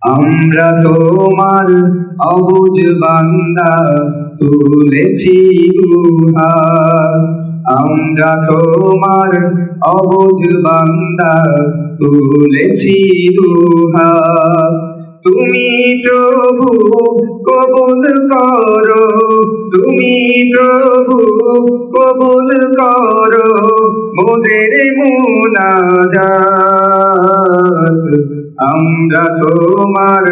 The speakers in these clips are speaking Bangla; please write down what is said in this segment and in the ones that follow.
আমরা তোমার অবুঝ বান্দা তুলেছি দুহাত। আমরা তোমার অবুঝ বান্দা তুলেছি দুহাত। তুমি প্রভু কবুল করো, তুমি প্রভু কবুল করো মোদের মুনাজাত। আমরা তোমার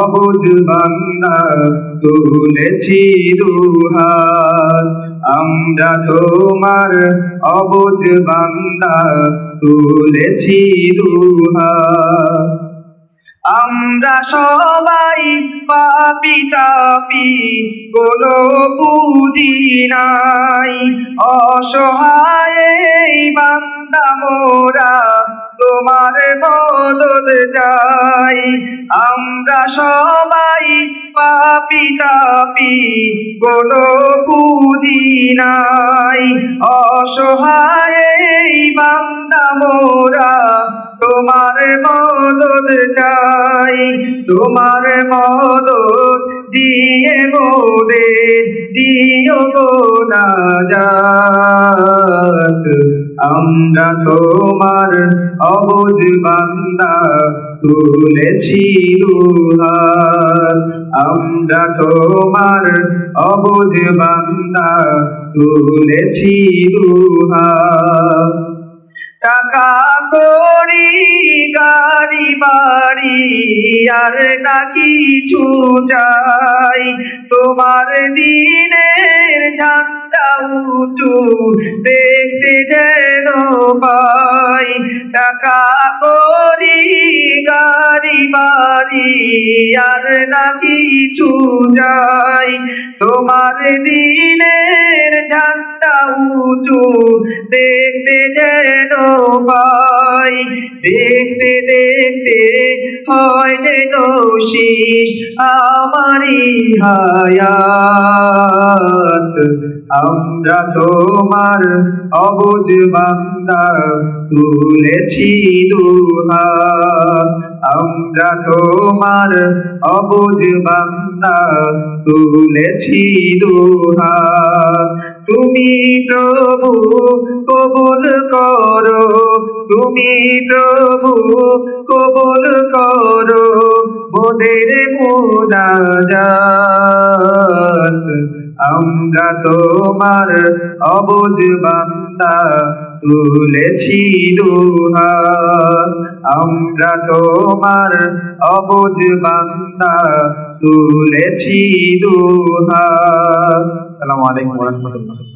অবুঝ বান্দা তুলেছি দুহাত। আমরা তোমার অবুঝ বান্দা তুলেছি দুহাত। আমরা সবাই পাপী তাপী, কোনো পুঁজি নাই, অসহায় এই বান্দা মোরা তোমার মদদ চাই। আমরা সবাই পাপী তাপী, কোনো পুঁজি নাই, অসহায় এই বান্দা মোরা তোমার মদদ চাই। তোমার মদদ দিয়ে মোদের দিও গো নাজাত। আমরা তোমার অবুঝ বান্দা তুলেছি দুহাত। আমরা তোমার অবুঝ বান্দা তুলেছি দুহাত। টাকা করি গাড়ি বাড়ি আর না কিছু চাই, তোমার দিনের ঝান্ডা উঁচু দেখতে যেন পাই। টাকা করি গাড়ি বাড়ি আর না কিছু চাই, তোমার দিনের ঝান্ডা উঁচু দেখতে যেন পাই। দেখতে দেখতে হয় যেন শেষ আমারি হায়াত। আমরা তোমার অবুঝ বান্দা তুলেছি দুহাত। আমরা তোমার অবুঝ বান্দা তুলেছি দুহাত। তুমি প্রভু কবুল করো, তুমি প্রভু কবুল করো মোদের মুনাজাত। আমরা তোমার অবুঝ বান্দা তুলেছি দুহাত। আমরা তোমার অবুঝ বান্দা তুলেছি দুহাত। আসসালামু আলাইকুম ওয়া রাহমাতুল্লাহ।